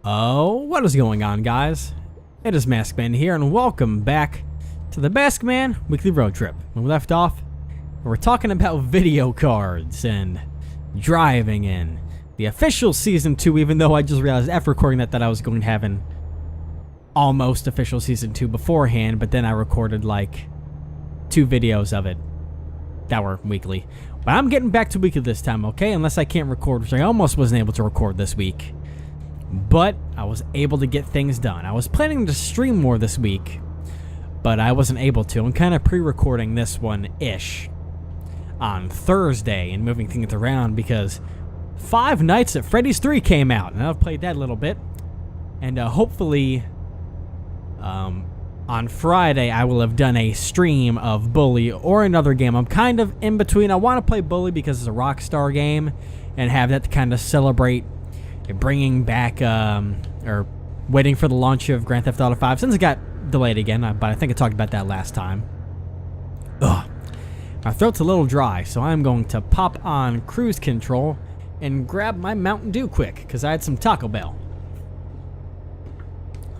Oh, what is going on, guys? It is MaskMan here, and welcome back to the MaskMan Weekly Road Trip. When we left off, we were talking about video cards and driving in the official Season 2, even though I just realized after recording that I was going to have an almost official Season 2 beforehand, but then I recorded like 2 videos of it that were weekly. But I'm getting back to weekly this time, okay? Unless I can't record, which I almost wasn't able to record this week. But I was able to get things done. I was planning to stream more this week, but I wasn't able to. I'm kind of pre-recording this one-ish on Thursday and moving things around because Five Nights at Freddy's 3 came out, and I've played that a little bit. And hopefully, on Friday, I will have done a stream of Bully or another game. I'm kind of in between. I want to play Bully because it's a Rockstar game and have that to kind of celebrate bringing back, or waiting for the launch of Grand Theft Auto 5, since it got delayed again, but I think I talked about that last time. Ugh. My throat's a little dry, so I'm going to pop on cruise control and grab my Mountain Dew quick, because I had some Taco Bell.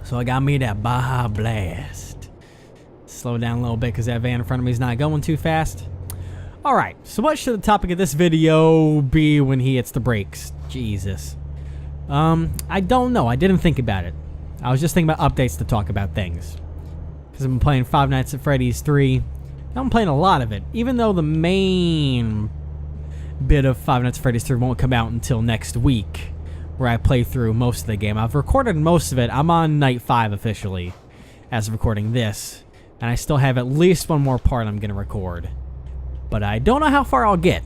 So I got me that Baja Blast. Slow down a little bit, because that van in front of me is not going too fast. Alright, so what should the topic of this video be when he hits the brakes? Jesus. I don't know. I didn't think about it. I was just thinking about updates to talk about things. Because I've been playing Five Nights at Freddy's 3. I'm playing a lot of it. Even though the main bit of Five Nights at Freddy's 3 won't come out until next week, where I play through most of the game. I've recorded most of it. I'm on night 5 officially, as of recording this. And I still have at least one more part I'm going to record. But I don't know how far I'll get.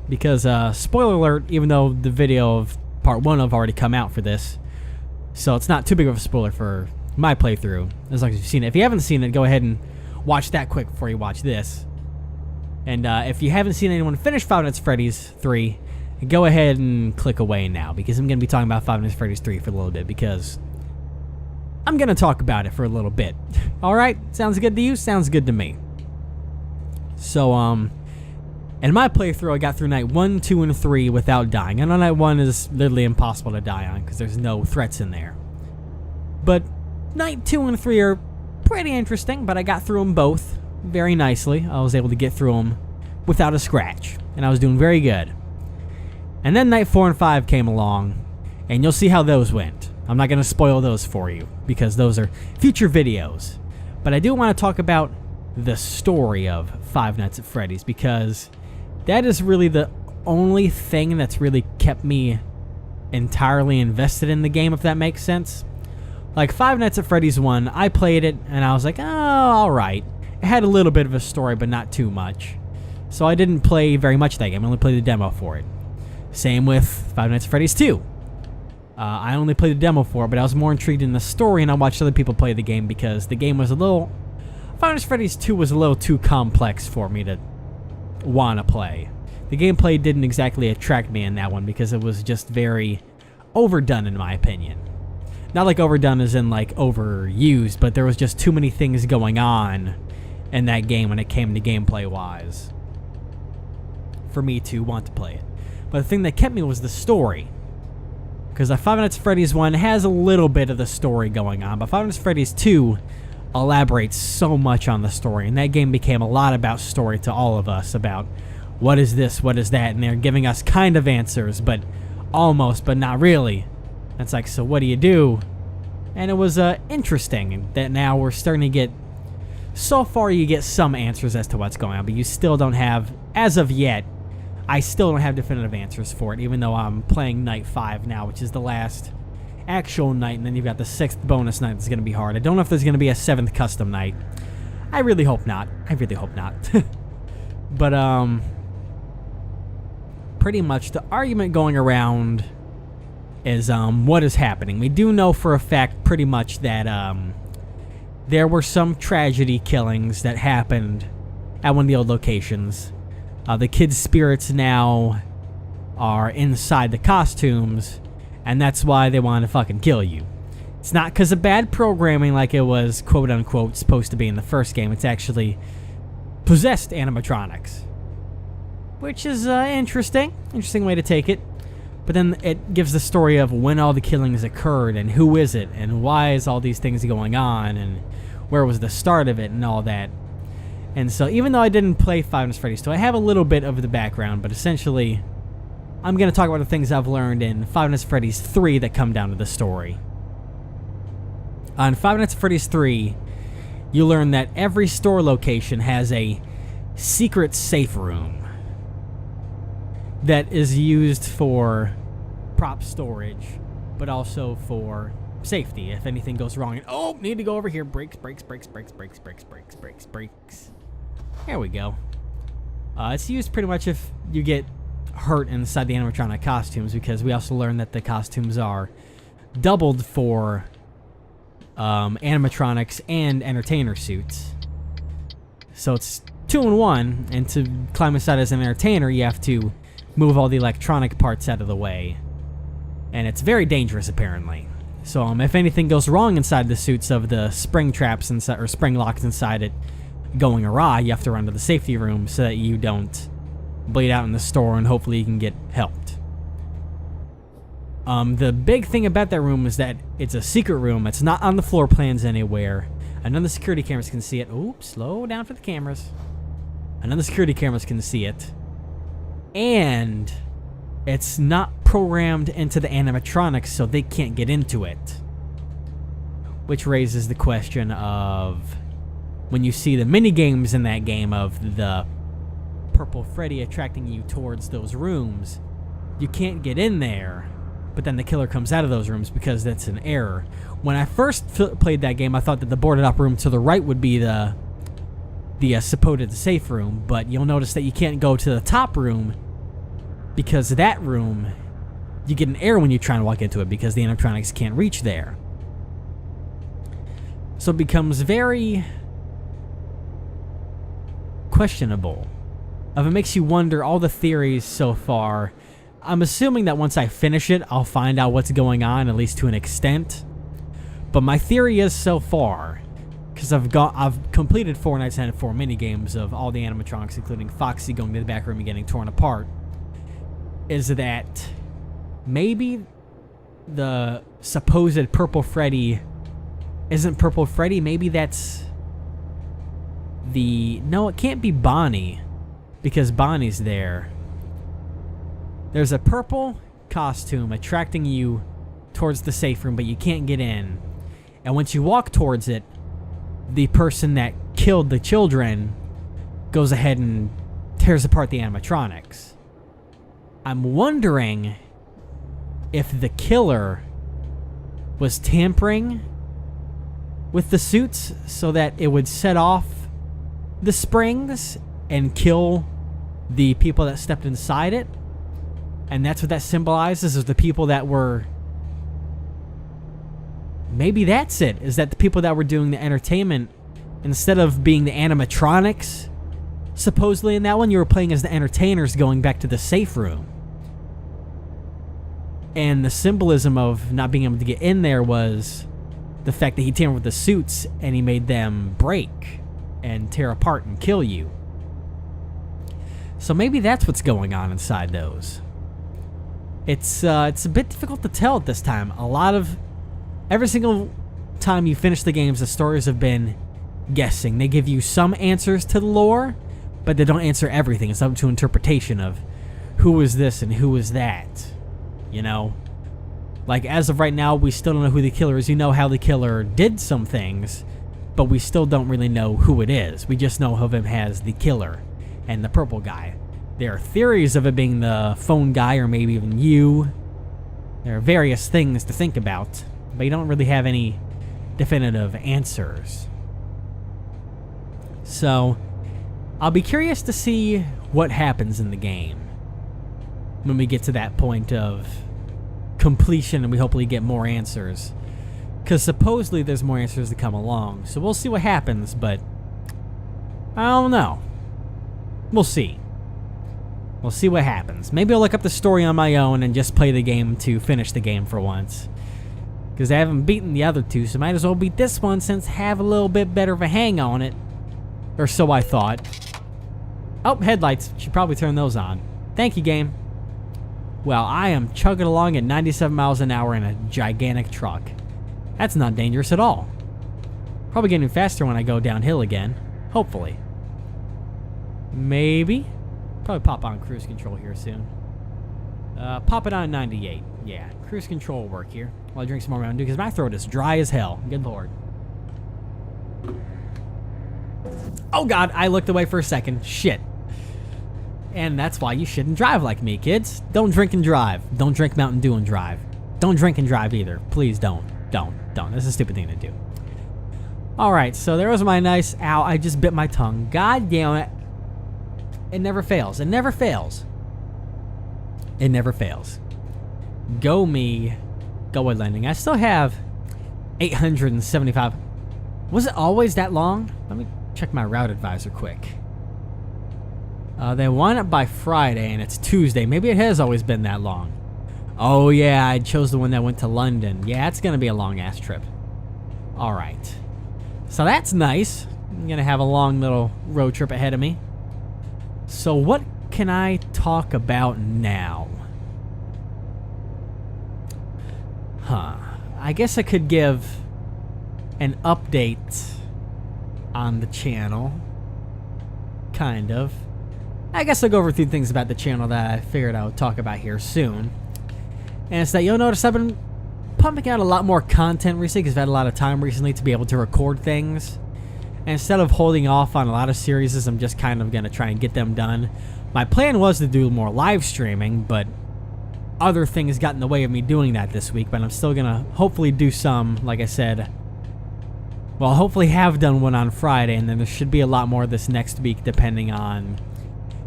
Because, spoiler alert, even though the video of Part 1 have already come out for this, so it's not too big of a spoiler for my playthrough, as long as you've seen it. If you haven't seen it, go ahead and watch that quick before you watch this. And if you haven't seen anyone finish Five Nights at Freddy's 3, go ahead and click away now, because I'm going to be talking about Five Nights at Freddy's 3 for a little bit, because I'm going to talk about it for a little bit. Alright? Sounds good to you? Sounds good to me. So, in my playthrough, I got through night 1, 2, and 3 without dying. I know night 1 is literally impossible to die on because there's no threats in there. But night 2 and 3 are pretty interesting, but I got through them both very nicely. I was able to get through them without a scratch, and I was doing very good. And then night 4 and 5 came along, and you'll see how those went. I'm not going to spoil those for you because those are future videos. But I do want to talk about the story of Five Nights at Freddy's, because that is really the only thing that's really kept me entirely invested in the game, if that makes sense. Like Five Nights at Freddy's 1, I played it, and I was like, oh, alright. It had a little bit of a story, but not too much. So I didn't play very much of that game. I only played the demo for it. Same with Five Nights at Freddy's 2. I only played the demo for it, but I was more intrigued in the story, and I watched other people play the game because the game was a little... Five Nights at Freddy's 2 was a little too complex for me to want to play. The gameplay didn't exactly attract me in that one because it was just very overdone, in my opinion. Not like overdone as in like overused, but there was just too many things going on in that game when it came to gameplay wise for me to want to play it. But the thing that kept me was the story, because Five Nights at Freddy's 1 has a little bit of the story going on, but Five Nights at Freddy's 2 elaborates so much on the story, and that game became a lot about story to all of us, about what is this, what is that, and they're giving us kind of answers, but almost, but not really. It's like, so what do you do? And it was interesting that now we're starting to get, so far you get some answers as to what's going on, but you still don't have, as of yet, I still don't have definitive answers for it, even though I'm playing night 5 now, which is the last actual night, and then you've got the 6th bonus night that's going to be hard. I don't know if there's going to be a 7th custom night. I really hope not. I really hope not. But, pretty much the argument going around is, what is happening. We do know for a fact pretty much that, there were some tragedy killings that happened at one of the old locations. The kids' spirits now are inside the costumes, and that's why they want to fucking kill you. It's not because of bad programming like it was, quote-unquote, supposed to be in the first game. It's actually possessed animatronics. Which is interesting. Interesting way to take it. But then it gives the story of when all the killings occurred and who is it and why is all these things going on and where was the start of it and all that. And so even though I didn't play Five Nights at Freddy's 2, I have a little bit of the background, but essentially I'm going to talk about the things I've learned in Five Nights at Freddy's 3 that come down to the story. On Five Nights at Freddy's 3, you learn that every store location has a secret safe room that is used for prop storage, but also for safety. If anything goes wrong, and, oh, need to go over here. Brakes. There we go. It's used pretty much if you get hurt inside the animatronic costumes, because we also learned that the costumes are doubled for animatronics and entertainer suits. So it's 2 in 1, and to climb inside as an entertainer, you have to move all the electronic parts out of the way. And it's very dangerous, apparently. So if anything goes wrong inside the suits of the spring traps inside, or spring locks inside it going awry, you have to run to the safety room so that you don't bleed out in the store, and hopefully you can get helped. The big thing about that room is that it's a secret room. It's not on the floor plans anywhere. None of the security cameras can see it. Oops, slow down for the cameras. None of the security cameras can see it. And it's not programmed into the animatronics, so they can't get into it. Which raises the question of, when you see the mini games in that game of the purple Freddy attracting you towards those rooms, you can't get in there, but then the killer comes out of those rooms because that's an error. When I first played that game, I thought that the boarded up room to the right would be the supposed safe room, but you'll notice that you can't go to the top room, because that room, you get an error when you try and walk into it because the animatronics can't reach there. So it becomes very questionable. It makes you wonder all the theories so far. I'm assuming that once I finish it, I'll find out what's going on, at least to an extent. But my theory is, so far, because I've completed 4 nights and 4 minigames of all the animatronics, including Foxy going to the back room and getting torn apart, is that maybe the supposed Purple Freddy isn't Purple Freddy. Maybe that's no, it can't be Bonnie, because Bonnie's there. There's a purple costume attracting you towards the safe room, but you can't get in. And once you walk towards it, the person that killed the children goes ahead and tears apart the animatronics. I'm wondering if the killer was tampering with the suits so that it would set off the springs and kill the people that stepped inside it. And that's what that symbolizes, is the people that were... Maybe that's it, is that the people that were doing the entertainment, instead of being the animatronics, supposedly in that one, you were playing as the entertainers going back to the safe room. And the symbolism of not being able to get in there was the fact that he tampered with the suits and he made them break and tear apart and kill you. So maybe that's what's going on inside those. It's a bit difficult to tell at this time. Every single time you finish the games, the stories have been guessing. They give you some answers to the lore, but they don't answer everything. It's up to interpretation of who is this and who is that. You know? Like, as of right now, we still don't know who the killer is. You know how the killer did some things, but we still don't really know who it is. We just know of him as the killer and the purple guy. There are theories of it being the phone guy or maybe even you. There are various things to think about, but you don't really have any definitive answers. So, I'll be curious to see what happens in the game when we get to that point of completion and we hopefully get more answers. Because supposedly there's more answers to come along. So we'll see what happens, but I don't know. We'll see. We'll see what happens. Maybe I'll look up the story on my own and just play the game to finish the game for once. Because I haven't beaten the other two, so might as well beat this one since I have a little bit better of a hang on it. Or so I thought. Oh, headlights. Should probably turn those on. Thank you, game. Well, I am chugging along at 97 miles an hour in a gigantic truck. That's not dangerous at all. Probably getting faster when I go downhill again. Hopefully. Maybe. Probably pop on cruise control here soon. Pop it on 98. Yeah, cruise control will work here. While I drink some more Mountain Dew, because my throat is dry as hell. Good lord. Oh god, I looked away for a second. Shit. And that's why you shouldn't drive like me, kids. Don't drink and drive. Don't drink Mountain Dew and drive. Don't drink and drive either. Please don't. Don't. This is a stupid thing to do. Alright, so there was my nice... Ow, I just bit my tongue. God damn it. It never fails. It never fails. It never fails. Go me. Go with landing. I still have 875. Was it always that long? Let me check my route advisor quick. They want it by Friday, and it's Tuesday. Maybe it has always been that long. Oh, yeah, I chose the one that went to London. Yeah, it's going to be a long-ass trip. All right. So that's nice. I'm going to have a long little road trip ahead of me. So what can I talk about now? I guess I could give an update on the channel. Kind of. I guess I'll go over a few things about the channel that I figured I would talk about here soon. And it's that you'll notice I've been pumping out a lot more content recently because I've had a lot of time recently to be able to record things. And instead of holding off on a lot of series, I'm just kind of going to try and get them done. My plan was to do more live streaming, but other things got in the way of me doing that this week. But I'm still going to hopefully do some, like I said. Well, hopefully have done one on Friday, and then there should be a lot more this next week depending on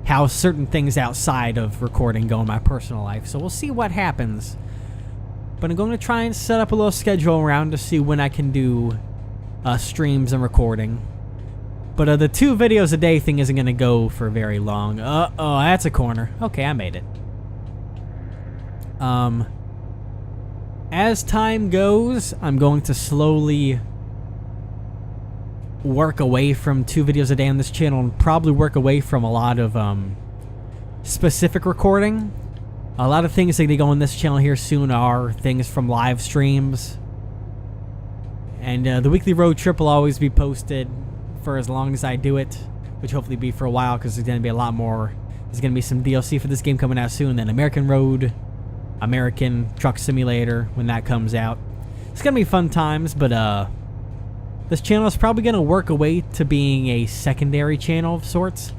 how certain things outside of recording go in my personal life. So we'll see what happens. But I'm going to try and set up a little schedule around to see when I can do streams and recording. But the 2 videos a day thing isn't going to go for very long. Uh-oh, that's a corner. Okay, I made it. As time goes, I'm going to slowly work away from 2 videos a day on this channel and probably work away from a lot of specific recording. A lot of things that go on this channel here soon are things from live streams. And the weekly road trip will always be posted for as long as I do it, which hopefully be for a while because there's going to be a lot more. There's going to be some DLC for this game coming out soon, then American Truck Simulator when that comes out. It's going to be fun times, but this channel is probably going to work away to being a secondary channel of sorts.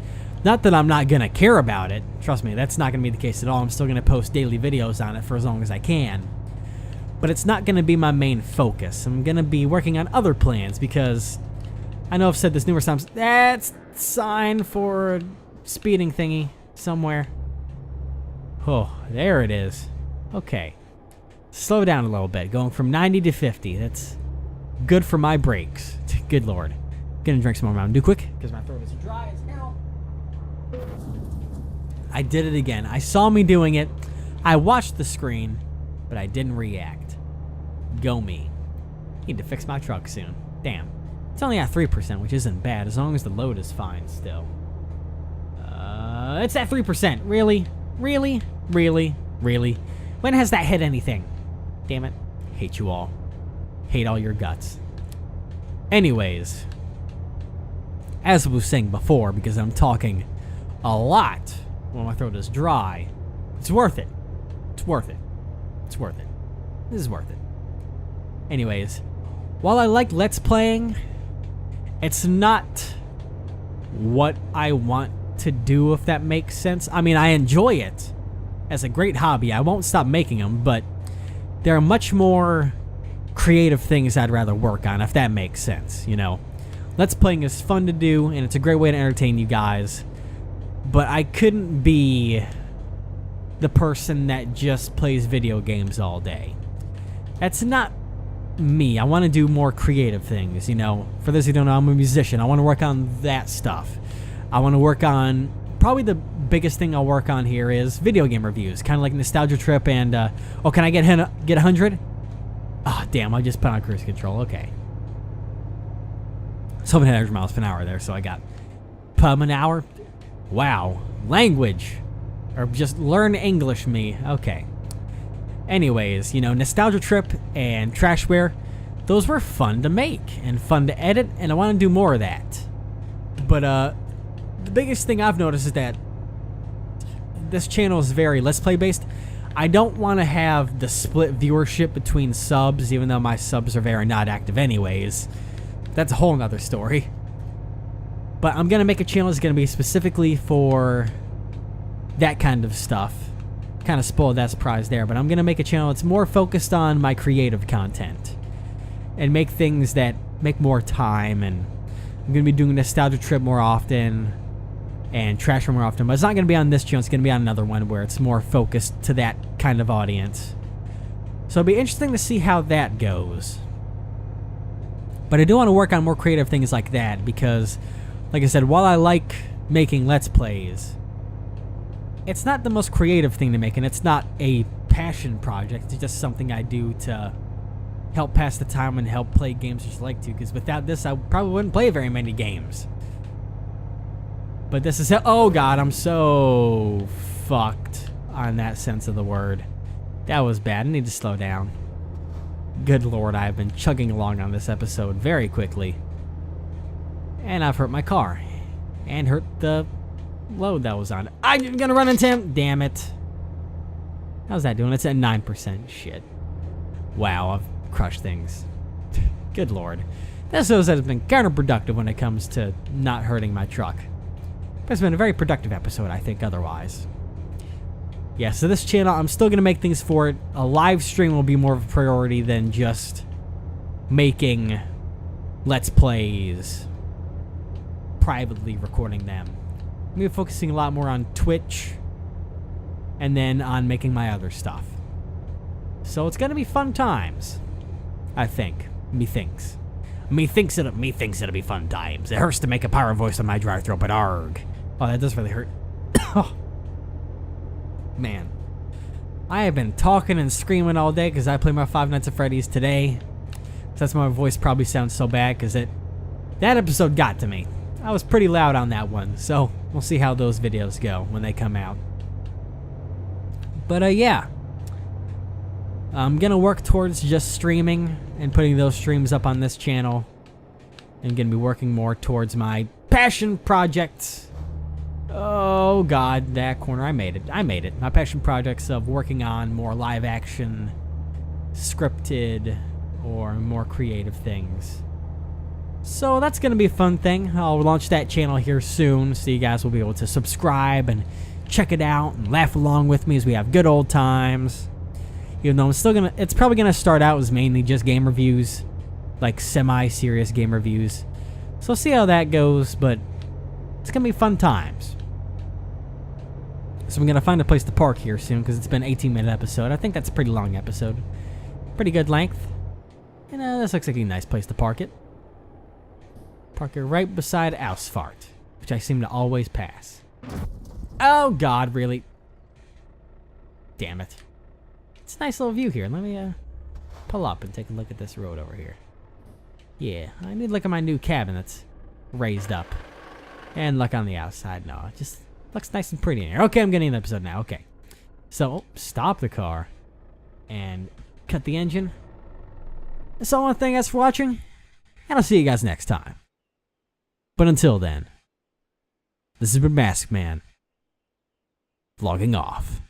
Not that I'm not going to care about it. Trust me, that's not going to be the case at all. I'm still going to post daily videos on it for as long as I can. But it's not going to be my main focus. I'm going to be working on other plans because I know I've said this numerous times. That's a sign for a speeding thingy somewhere. Oh, there it is. Okay. Slow down a little bit. Going from 90 to 50. That's good for my brakes. Good lord. Gonna drink some more Mountain Dew quick because my throat is dry as hell. I did it again. I saw me doing it. I watched the screen, but I didn't react. Go me. Need to fix my truck soon. Damn. It's only at 3%, which isn't bad as long as the load is fine still. It's at 3%. Really? Really? Really? Really? When has that hit anything? Damn it. Hate you all. Hate all your guts. Anyways, as I was saying before, because I'm talking a lot when my throat is dry, it's worth it. It's worth it. It's worth it. This is worth it. Anyways, while I like Let's Playing, it's not what I want to do, if that makes sense. I mean, I enjoy it as a great hobby. I won't stop making them, but there are much more creative things I'd rather work on, if that makes sense, you know. Let's Playing is fun to do, and it's a great way to entertain you guys, but I couldn't be the person that just plays video games all day. That's not me. I want to do more creative things, you know. For those who don't know, I'm a musician. I want to work on that stuff. I want to work on, probably the biggest thing I'll work on here is video game reviews, kind of like Nostalgia Trip and, oh, can I get 100? Oh, damn, I just put on cruise control. Okay. So 100 miles per hour there, so I got pub an hour. Wow. Language. Or just learn English me. Okay. Anyways, Nostalgia Trip and Trashware, those were fun to make and fun to edit, and I want to do more of that. But the biggest thing I've noticed is that this channel is very Let's Play based. I don't want to have the split viewership between subs, even though my subs are very not active anyways. That's a whole nother story. But I'm going to make a channel that's going to be specifically for that kind of stuff. Kind of spoiled that surprise there, but I'm going to make a channel that's more focused on my creative content. And make things that make more time, and I'm going to be doing Nostalgia Trip more often and Trash more often, but it's not going to be on this channel, it's going to be on another one where it's more focused to that kind of audience. So it'll be interesting to see how that goes. But I do want to work on more creative things like that because, like I said, while I like making Let's Plays, it's not the most creative thing to make, and it's not a passion project. It's just something I do to help pass the time and help play games as you like to, because without this, I probably wouldn't play very many games. But this is... Oh, God, I'm so fucked on that sense of the word. That was bad. I need to slow down. Good Lord, I've been chugging along on this episode very quickly. And I've hurt my car. And hurt the load that was on. I'm gonna run into him. Damn it. How's that doing? It's at 9%. Shit. Wow, I've crushed things. Good Lord. This has been counterproductive when it comes to not hurting my truck. But it's been a very productive episode, I think, otherwise. Yeah, so this channel, I'm still going to make things for it. A live stream will be more of a priority than just making Let's Plays, privately recording them. I'm going to be focusing a lot more on Twitch, and then on making my other stuff. So it's going to be fun times, I think. Methinks it'll be fun times. It hurts to make a power voice on my dry throat, but arg. Oh, that does really hurt. Oh. Man. I have been talking and screaming all day because I played my Five Nights at Freddy's today. So that's why my voice probably sounds so bad, because that episode got to me. I was pretty loud on that one, so we'll see how those videos go when they come out. But yeah. I'm gonna work towards just streaming and putting those streams up on this channel. I'm gonna be working more towards my passion projects. Oh God, that corner, I made it. My passion projects of working on more live action, scripted, or more creative things. So that's gonna be a fun thing. I'll launch that channel here soon, so you guys will be able to subscribe and check it out and laugh along with me as we have good old times. Even though it's probably gonna start out as mainly just game reviews, like semi-serious game reviews. So see how that goes, but it's gonna be fun times. So I'm gonna find a place to park here soon, because it's been an 18-minute episode. I think that's a pretty long episode. Pretty good length. And this looks like a nice place to park it. Park it right beside Ausfahrt, which I seem to always pass. Oh God, really? Damn it. It's a nice little view here. Let me pull up and take a look at this road over here. Yeah, I need to look at my new cabin that's raised up. And look on the outside. No, it just looks nice and pretty in here. Okay, I'm getting an episode now. Okay. So, stop the car. And cut the engine. That's all I want to thank you guys for watching. And I'll see you guys next time. But until then, this has been MaskMan, logging off.